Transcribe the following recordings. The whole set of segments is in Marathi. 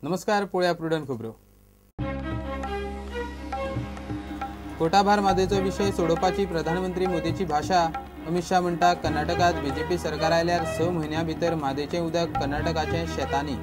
नमस्कार, पळया प्रुडंट खबरो। कोटाभार मादेचो विषय सोडोवपाची प्रधानमंत्री मोदीची भाषा। अमित शाह म्हणटा कर्नाटकात बीजेपी सरकार आयल्यार 6 म्हयन्यां भितर मादेचें उदक कर्नाटकाचे शेतांनी।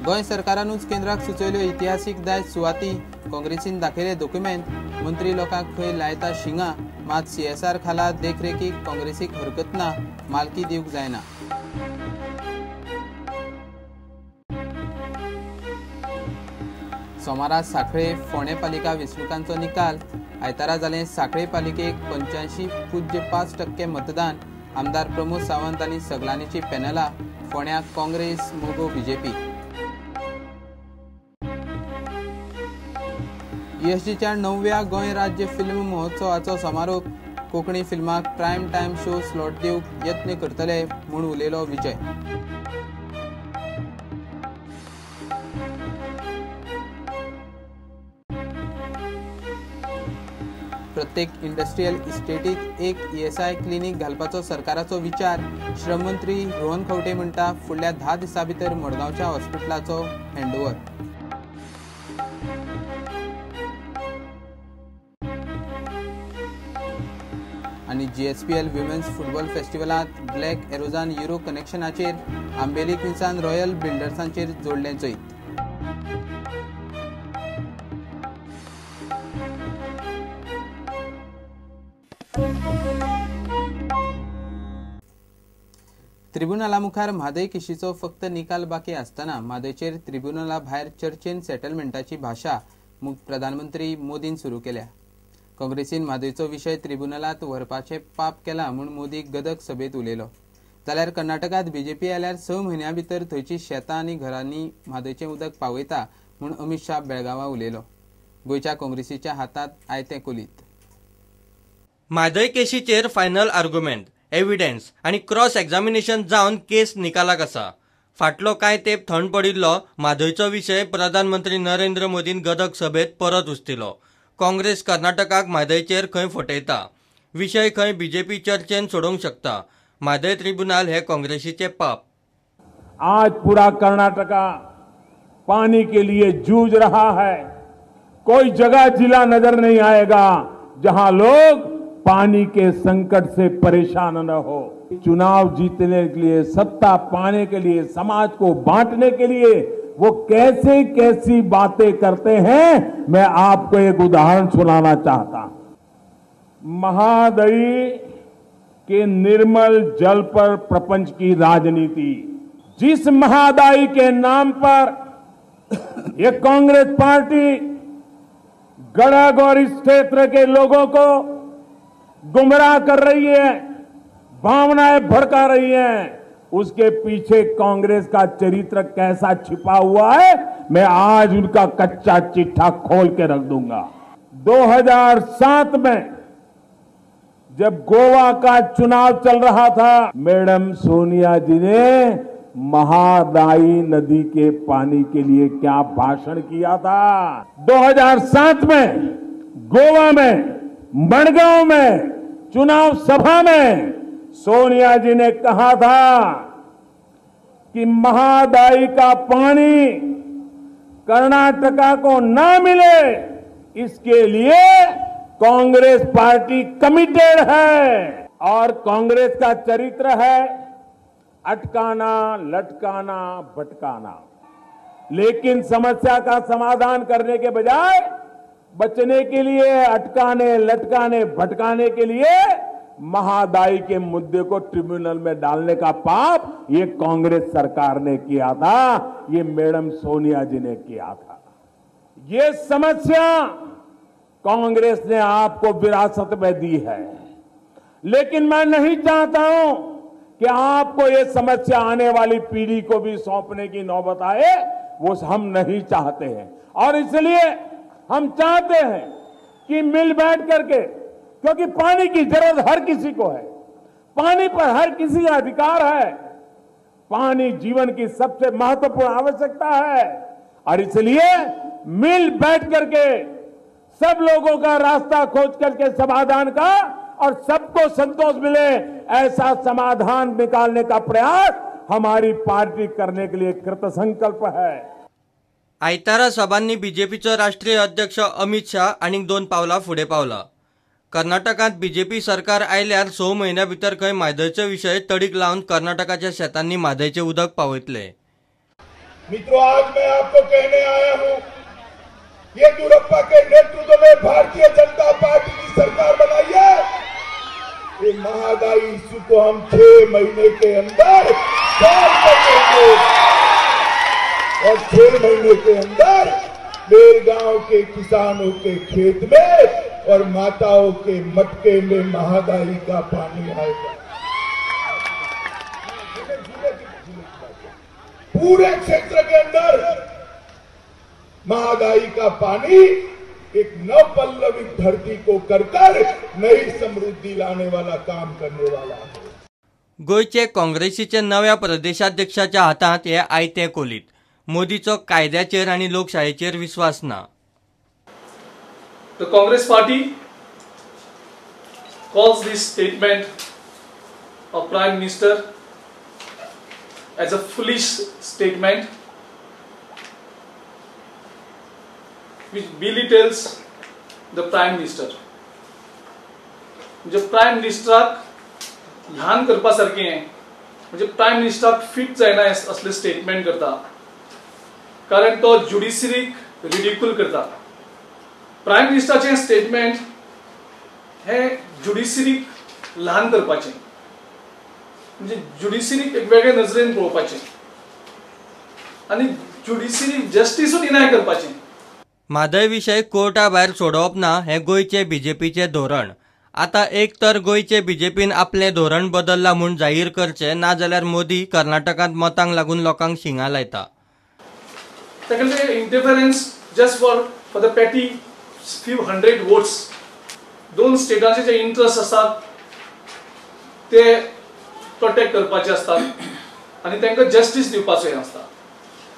गोंय सरकारानूच केंद्राक सुचयल्यो इतिहासीक दायज सुवाती। काँग्रेसीन दाखयले डॉक्युमेंट। मंत्री लोकांक खंय लायता शिंगा, मात CSR खाला देखरेखीक काँग्रेसीक हरकत ना, मालकी दिवंक जायना। सोमारा सांखळे फोंडे पालिका वेंचणुकांचो निकाल। आयतारा जालें सांखळे पालिकेक 85.5% मतदान। आमदार प्रमोद सावंत आनी सगलानीची पॅनलां। फोंड्याक काँग्रेस, मोगो बीजेपी। ESGच्या 9व्या गोंय राज्य फिल्म महोत्सवाचो समारोप। कोंकणी फिल्माक प्रायम टायम शो स्लॉट दिवंक यत्न करतले म्हूण उलयलो विजय। प्रत्येक इंडस्ट्रियल इस्टेटीक एक ESI क्लिनीक घालपाचो सरकाराचो विचार। श्रम मंत्री रोहन खंवटे म्हणटा फुडल्या 10 दिसां भितर मडगांवच्या हॉस्पिटलाचो हँडओव्हर। आनी GSPL विमेन्स फुटबॉल फेस्टिवलांत ब्लॅक एरोजान युरो कनेक्शनाचेर आंबेली क्विन्सान रॉयल बिल्डर्सांचेर जोडलें जैत। ट्रिब्युनला मुखार म्हादय केशीचो फक्त निकाल बाकी आसतना म्हादयचेर ट्रिब्युनला भायर चर्चेन सेटलमेंटाची भाशा प्रधानमंत्री मोदीन सुरू केल्या। काँग्रेसीन म्हादयचो विशय ट्रिब्युनलांत व्हरपाचें पाप केलां म्हूण मोदी गदक सभेत उलयलो। जाल्यार कर्नाटकात बीजेपी आयल्यार 6 म्हयन्यां भितर थंयची शेतां आनी घरांनी म्हादयचें उदक पावयता म्हूण अमित शाह बेळगांवां उलयलो। गोंयच्या काँग्रेसीच्या हातांत आयते कोलीत। म्हादय केशीचेर फायनल आर्ग्युमेंट, एव्हिडन्स आनी क्रॉस एक्झामिनेशन जावन केस निकालाक आसा। फाटलो कांय तेंप थंड पडिल्लो म्हादयचो विशय प्रधानमंत्री नरेंद्र मोदीन गदक सभेत परत उस्तिलो। काँग्रेस कर्नाटकाक म्हादयचेर खंय फटयता, विशय खंय बीजेपी चर्चेन सोडोवंक शकता। म्हादय ट्रिब्युनल हे काँग्रेसीचे पाप। आज पूरा कर्नाटका पानी के लिए जूझ रहा है। कोई जगह जिला नजर नहीं आएगा जहां लोग पानी के संकट से परेशान न हो। चुनाव जीतने के लिए, सत्ता पाने के लिए, समाज को बांटने के लिए वो कैसे कैसी बातें करते हैं, मैं आपको एक उदाहरण सुनाना चाहता हूं। महादयी के निर्मल जल पर प्रपंच की राजनीति, जिस महादायी के नाम पर ये कांग्रेस पार्टी गढ़ और इस क्षेत्र के लोगों को गुमराह कर रही है, भावनाएं भड़का रही हैं, उसके पीछे कांग्रेस का चरित्र कैसा छिपा हुआ है, मैं आज उनका कच्चा चिट्ठा खोल के रख दूंगा। 2007 में जब गोवा का चुनाव चल रहा था, मैडम सोनिया जी ने महादायी नदी के पानी के लिए क्या भाषण किया था। 2007 में गोवा में, मडगांव में चुनाव सभा में सोनिया जी ने कहा था कि महादायी का पानी कर्नाटका को ना मिले, इसके लिए कांग्रेस पार्टी कमिटेड है। और कांग्रेस का चरित्र है अटकाना, लटकाना, भटकाना। लेकिन समस्या का समाधान करने के बजाय बचने के लिए, अटकाने, लटकाने, भटकाने के लिए महादायी के मुद्दे को ट्रिब्यूनल में डालने का पाप ये कांग्रेस सरकार ने किया था, ये मैडम सोनिया जी ने किया था। ये समस्या कांग्रेस ने आपको विरासत में दी है, लेकिन मैं नहीं चाहता हूं कि आपको ये समस्या आने वाली पीढ़ी को भी सौंपने की नौबत आए, वो हम नहीं चाहते हैं। और इसलिए हम चाहते हैं कि मिल बैठ करके, क्योंकि पानी की जरूरत हर किसी को है, पानी पर हर किसी का अधिकार है, पानी जीवन की सबसे महत्वपूर्ण आवश्यकता है। और इसलिए मिल बैठ करके सब लोगों का रास्ता खोज करके समाधान का और सबको संतोष मिले ऐसा समाधान निकालने का प्रयास हमारी पार्टी करने के लिए कृतसंकल्प है। आयतारा सभांनी बीजेपीचो राष्ट्रीय अध्यक्ष अमित शाह आनीक 2 पावलां फुडें पावला। कर्नाटकांत बीजेपी सरकार आयल्यार 6 म्हयन्या भितर खंय म्हादयचो विशय तडीक लावन कर्नाटकाच्या शेतांनी म्हादयचे उदक पावयतले। मित्रों, आज मैं आपको कहने आया हूं, येदियुरप्पा के नेतृत्व में भारतीय जनता पार्टी की सरकार बनाई है। ये महंगाई इश्यू को हम 6 महीने के अंदर सॉल्व कर देंगे और 6 महीने के अंदर बेरगांव के किसानों के खेत में और माताओं के मटके में महंगाई का पानी आएगा। पूरे क्षेत्र के अंदर महंगाई का पानी एक नवपल्लवित धरती को कर नई समृद्धि लाने वाला काम करने वाला है। गोयचे काँग्रेसीचे नव्या प्रदेशाध्यक्षाच्या हातांत हे आयते कोलीत। मोदीचो कायद्याचेर आनी लोकशायेचेर विश्वास ना। The Congress Party calls this statement of Prime Minister as a foolish statement which belittles the Prime Minister. म्हणजे प्रायम मिनिस्टराक ल्हान करपा सारकें, म्हणजे प्रायम मिनिस्टराक फिट जायना असले स्टेटमेंट करता, कारण तो ज्युडिशरीक रिडिक्यूल करता। प्रायम मिनिस्टराचें स्टेटमेंट हे ज्युडिशरीक ल्हान करपाचें, म्हणजे ज्युडिशरीक एक वेगळे नजरेन पळोवपाचें आनी ज्युडिशरीक जस्टिसूच डिनाय करपाचें। म्हादय विशय कोर्टा भायर सोडोवप ना हे गोयचे बीजेपीचे धोरण। आता एक तर गोयचे बीजेपीन आपले धोरण बदलला म्हूण जाहीर करचे, ना जाल्यार मोदी कर्नाटकांत मतांक लागून लोकांक शिंगा लायता। ताका इंटरफरन्स जस्ट फॉर द पेटी few hundred votes, 2 स्टेटांचे जे इंटरेस्ट असतात ते प्रोटेक्ट करपाचे असतात आनी तांकां जस्टिस दिवपाचो आसता।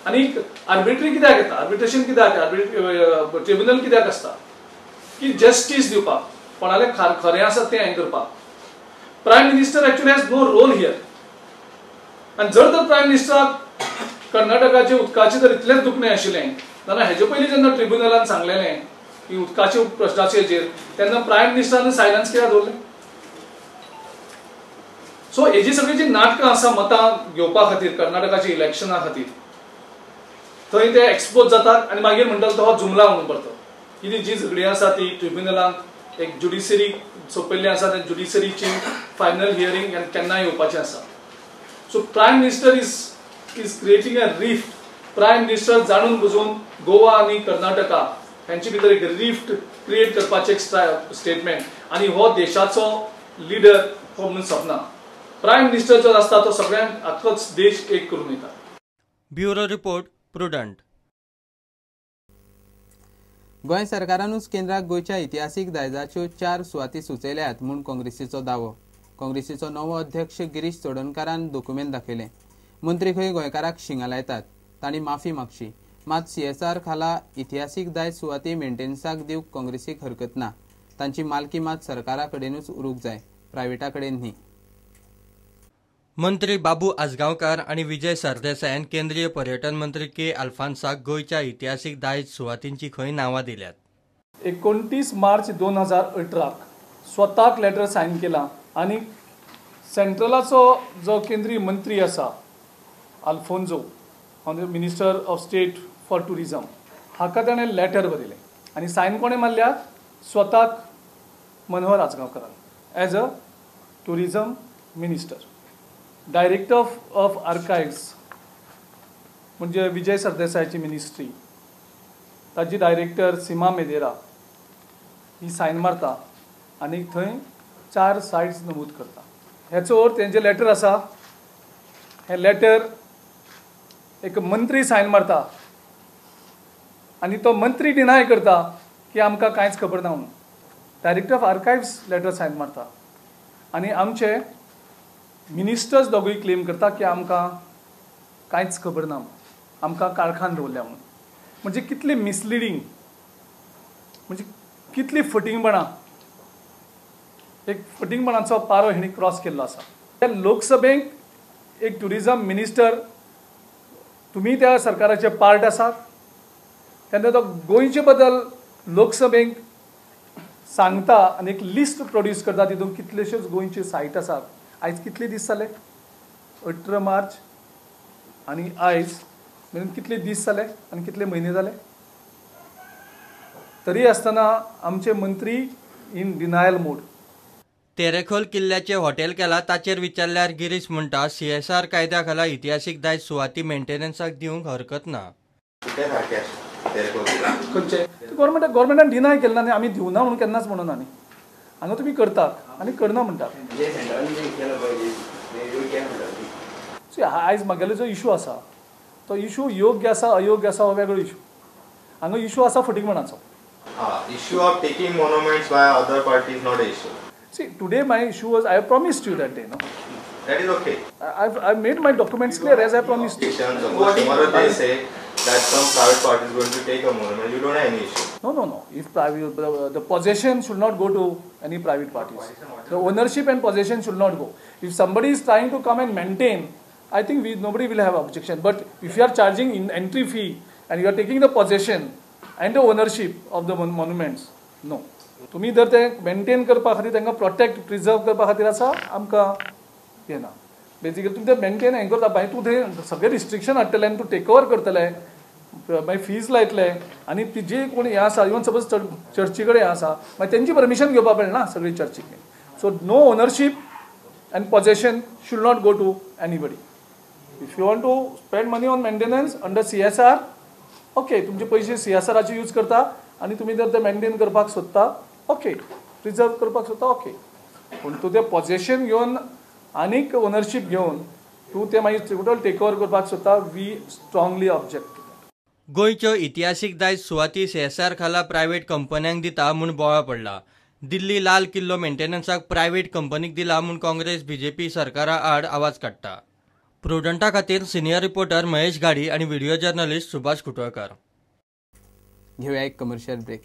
आनी आर्बिट्री कित्याक येता, आर्बिट्रेशन कित्याक, ट्रिब्युनल कित्याक आसता की जस्टिस दिवपाक, कोणाले खरें आसा तें हें करपाक। Prime minister actually has no role here. आनी जर तर प्रायम मिनिस्टराक कर्नाटकाचे उदकाचे जर इतलेंच दुखणें आशिल्लें जाल्यार हेजे पयलीं जेन्ना ट्रिब्युनलान सांगलेलें की उदकाचे प्रश्नाचेर तेन्ना प्रायम मिनिस्टरान सायलन्स कित्याक दवरलें? सो हेजी सगळी जी नाटकां आसा मतां घेवपा खातीर कर्नाटकाच्या इलेक्शना खातीर, थंय ते एक्सपोज जातात आनी मागीर म्हणटात तो जुमला म्हणून पडतो। कितें जी झगडी आसा ती ट्रिब्युनलान एक ज्युडिशरी सोंपयल्ली आसा, त्या ज्युडिशरीची फायनल हियरिंग केन्ना येवपाचें आसा। So prime minister is creating a rift. Prime minister जाणून बुजून गोवा आनी कर्नाटका हांचे भितर एक रिफ्ट क्रिएट करपाचें स्टेटमेंट, आनी हो देशाचो लिडर हो म्हणून सपना। प्रायम मिनिस्टर जो आसता तो सगळ्यांक आख्खोच देश एक करून येता। Bureau report, prudent. गोंय सरकारानूच केंद्राक गोयच्या इतिहासीक दायजाच्यो 4 सुवाती सुचयल्यात म्हूण काँग्रेसीचो दावो। काँग्रेसीचो नवो अध्यक्ष गिरीश चोडणकारान डॉक्युमेंट दाखयलें। मंत्री खंय गोंयकाराक शिंगा लायतात, तांणी माफी मागची। मात CSR खाला इतिहासीक दायज सुवाती मेंटेनन्साक दिवंक काँग्रेसीक हरकत ना। तांची मालकी मात सरकारा कडेनूच उरूंक जाय, प्रायव्हेटा कडेन न्ही। मंत्री बाबू आजगांवकार आणि विजय सरदेसायान केंद्रीय पर्यटन मंत्री के अल्फान्साक गोयच्या इतिहासीक दायज सुवातींची खंय नांवां दिल्यात। 29 मार्च 2018 स्वताक लेटर सायन केला आनी सेंट्रलाचो जो केंद्रीय मंत्री आसा Alphons, minister of state for tourism, हाका ताणें लेटर बरयलें आनी सायन कोणें मारल्या? स्वताक मनोहर आजगांवकारान as a tourism minister. Director of archives म्हणजे विजय सरदेसायची मिनिस्ट्री, ताजी डायरेक्टर सीमा मेदेरा ही सायन मारता आनी थंय 4 सायट्स नमूद करता। हेचो अर्थ तेंचें लेटर आसा, हें लेटर एक मंत्री सायन मारता आनी तो मंत्री डिनाय करता की आमकां कांयच खबर ना म्हणून। Director of archives letter Sion मारता आनी आमचे मिनिस्टर्स दोगूय क्लेम करता की आमकां कांयच खबर ना, आमकां काळखान दवरल्या म्हणून। म्हणजे कितली मिसलिडींग, म्हणजे कितली फटिंगपणां एक फटींगपणाचो पारो हेणी क्रॉस केल्लो आसा. त्या लोकसभेक एक ट्युरिझम मिनिस्टर तुमी त्या सरकाराचे पार्ट आसात तेन्ना तो गोंयचे बद्दल लोकसभेक सांगता आनी एक लिस्ट प्रोड्यूस करता तितून कितलेश्योच गोंयचे सायट आसात. आयज कितले दीस जाले 18 मार्च आनी आयज मेरेन कितले दीस जाले आनी कितले म्हयने जाले. तरी आसतना आमचे मंत्री इन डिनायल मोड. तेरेखोल किल्ल्याचे हॉटेल केला ताचेर विचारल्यार गिरीश म्हणटा CSR कायद्या खाला इतिहासीक दायज सुवाती मेंटेनन्साक दिवंक हरकत ना. खंयचे गव्हर्मेंटान डिनाय केलें ना आनी आमी दिवना म्हणून केन्नाच म्हणूना न्ही. हांगा तुमी करतात आनी करना म्हणटात. आयज म्हागेलो जो इशू आसा तो इशू योग्य आसा अयोग्य आसा हो वेगळो इशू. हांगा इशू आसा फटींगपणाचो. Issue of taking monuments by other parties not an issue. See, today my issue was I have promised you that day, no? That is okay. I've made my documents clear as I promised you. Tomorrow they say that some private party is going to take a monument. You don't have any issue. No. If private, the possession should not go to any private parties. The ownership and possession should not go. If somebody is trying to come and maintain, I think nobody will have objection. But if you are charging in entry fee and you are taking the possession and the ownership of the monuments, no. तुम्ही जर ते मेंटेन करपा खातीर तांकां प्रोटेक्ट प्रिजर्व करपा खातीर आसा आमकां हें ना. बेजिकली तुमी ते मेंटेन हें करता मागीर तूं ते सगळे रिस्ट्रिक्शन हाडटले आनी तूं टेक ओवर करतले मागीर फीज लायतले आनी ती जी कोण हें आसा इवन सपोज चर्ची कडेन आसा मागीर तेंची परमिशन घेवपा पडना सगळी चर्चीक. So no ownership and possession should not go to anybody. If you want to spend money on maintenance under CSR, okay तुमचे पयशे CSRचे यूज करता आनी तुमी जर ते मेंटेन करपाक सोदता ओके, प्रिजर्व करपाक सोदता ओके. पूण तूं तें पोजेशन घेवन आनीक ओनरशीप घेवन तूं तें मागीर टोटल टेक ओवर करपाक सोदता. We strongly object. गोंयच्यो इतिहासीक दायज सुवाती CSR खाला प्रायव्हेट कंपन्यांक दिता म्हूण बोवाळ पडला. दिल्ली लाल किल्लो मेंटेनन्साक प्रायव्हेट कंपनीक दिला म्हूण काँग्रेस BJP सरकारा आड आवाज काडटा. प्रुडंटा खातीर सिनियर रिपोर्टर महेश गाडी आनी व्हिडिओ जर्नलिस्ट सुभाष कुटवळकर. घेऊया एक कमर्शियल ब्रेक.